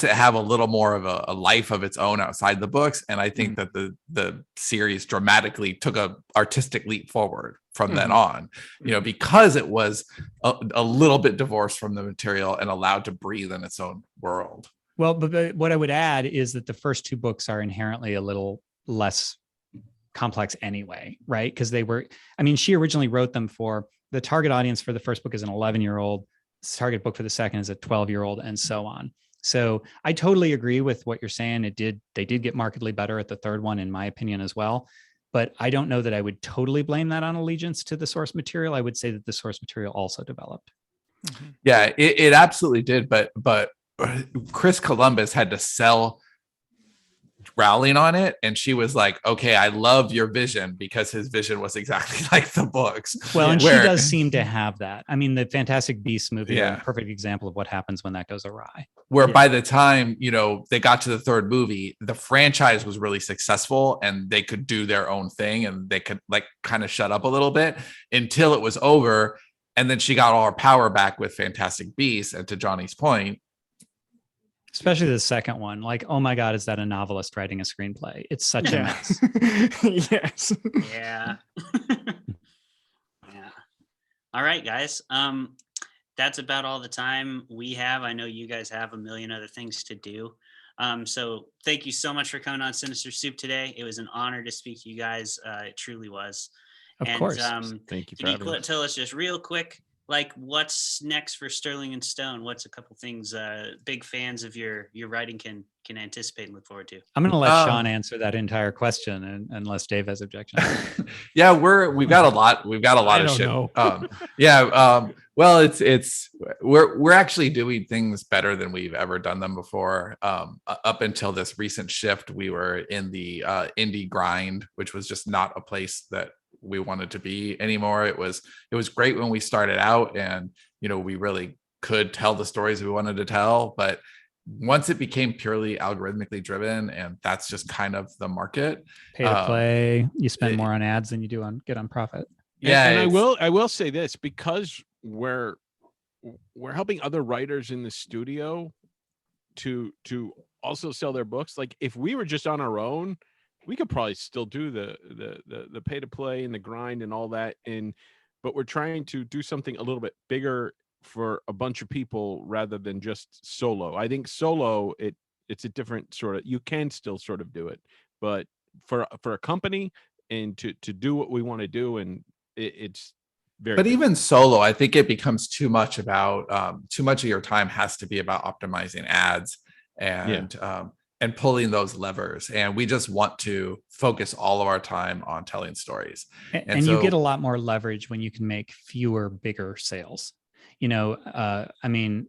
have a little more of a life of its own outside the books. And I think that the series dramatically took a artistic leap forward from then on, because it was a little bit divorced from the material and allowed to breathe in its own world. Well, but what I would add is that the first 2 books are inherently a little less complex anyway, right? Because she originally wrote them for the target audience for the first book is an 11-year-old, target book for the second is a 12-year-old, and so on. So I totally agree with what you're saying. They did get markedly better at the third one, in my opinion, as well. But I don't know that I would totally blame that on allegiance to the source material. I would say that the source material also developed. Yeah, it absolutely did. But Chris Columbus had to sell Rowling on it, and she was like, okay, I love your vision, because his vision was exactly like the books. Well, and she does seem to have that. I mean, the Fantastic Beasts movie is a perfect example of what happens when that goes awry. Where by the time they got to the third movie, the franchise was really successful and they could do their own thing, and they could like kind of shut up a little bit until it was over. And then she got all her power back with Fantastic Beasts. And to Johnny's point, especially the second one, like, oh my God, is that a novelist writing a screenplay? It's such a mess. Yes. Yeah. Yeah. All right, guys. That's about all the time we have. I know you guys have a million other things to do. So thank you so much for coming on Sinister Soup today. It was an honor to speak to you guys. It truly was. Of course. Thank you. Can you tell us just real quick, like what's next for Sterling and Stone? What's a couple things big fans of your writing can anticipate and look forward to? I'm going to let Sean answer that entire question, unless Dave has objections. Yeah, we've got a lot of shit. Well, we're actually doing things better than we've ever done them before. Up until this recent shift, we were in the indie grind, which was just not a place that we wanted to be anymore. It was great when we started out, and we really could tell the stories we wanted to tell, but once it became purely algorithmically driven, and that's just kind of the market, pay to play, you spend more on ads than you do on profit. Yeah, and I will say this, because we're helping other writers in the studio to also sell their books. Like if we were just on our own, we could probably still do the pay to play and the grind and all that. But we're trying to do something a little bit bigger for a bunch of people rather than just solo. I think solo, it's a different sort of, you can still sort of do it, but for a company and to do what we want to do, and it's very. But even solo, I think it becomes too much about too much of your time has to be about optimizing ads and pulling those levers. And we just want to focus all of our time on telling stories. And so, you get a lot more leverage when you can make fewer, bigger sales. I mean,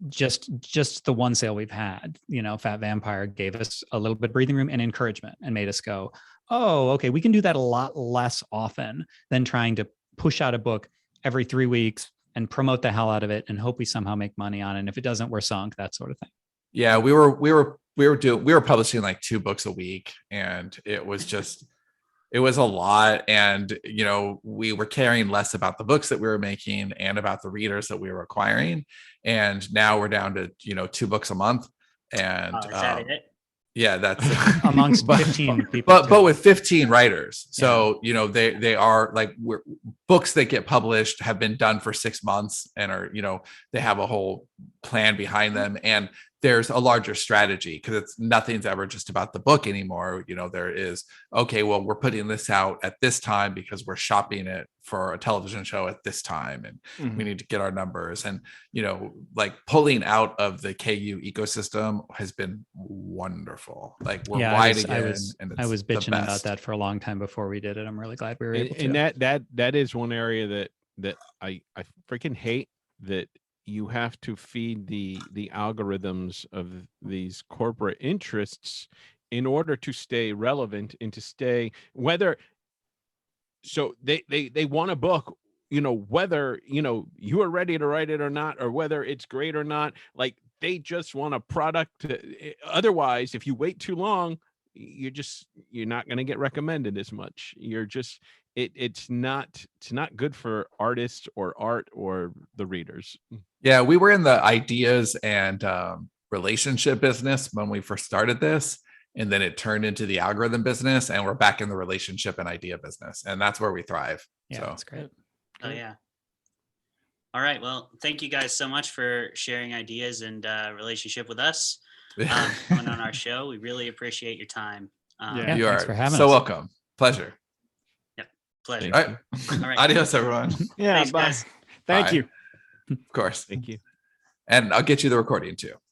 just the one sale we've had, Fat Vampire gave us a little bit of breathing room and encouragement and made us go, oh, okay, we can do that a lot less often than trying to push out a book every 3 weeks and promote the hell out of it and hope we somehow make money on it. And if it doesn't, we're sunk, that sort of thing. Yeah, we were publishing like 2 books a week, and it was a lot. And we were caring less about the books that we were making and about the readers that we were acquiring. And now we're down to 2 books a month. And Is that it? yeah, that's Amongst 15 people. but with 15 writers. So they are like, books that get published have been done for 6 months and are they have a whole plan behind them, and there's a larger strategy, because nothing's ever just about the book anymore. There is, okay, well, we're putting this out at this time because we're shopping it for a television show at this time, and we need to get our numbers. And like pulling out of the KU ecosystem has been wonderful. Like we're wide again. I was bitching about that for a long time before we did it. I'm really glad we were able to. And that is one area that I freaking hate, that you have to feed the algorithms of these corporate interests in order to stay relevant and to stay so they want a book, whether you are ready to write it or not, or whether it's great or not. Like they just want a product. Otherwise, if you wait too long, you're not going to get recommended as much. It's not good for artists or art or the readers. Yeah, we were in the ideas and relationship business when we first started this, and then it turned into the algorithm business, and we're back in the relationship and idea business, and that's where we thrive. Yeah, that's great. Oh yeah. All right. Well, thank you guys so much for sharing ideas and relationship with us on our show. We really appreciate your time. You are for having so us. welcome. Pleasure. Pleasure. All right. Adios, everyone. Yeah. Thanks, Bye. guys. Thank Bye. you. Of course. Thank you. And I'll get you the recording too.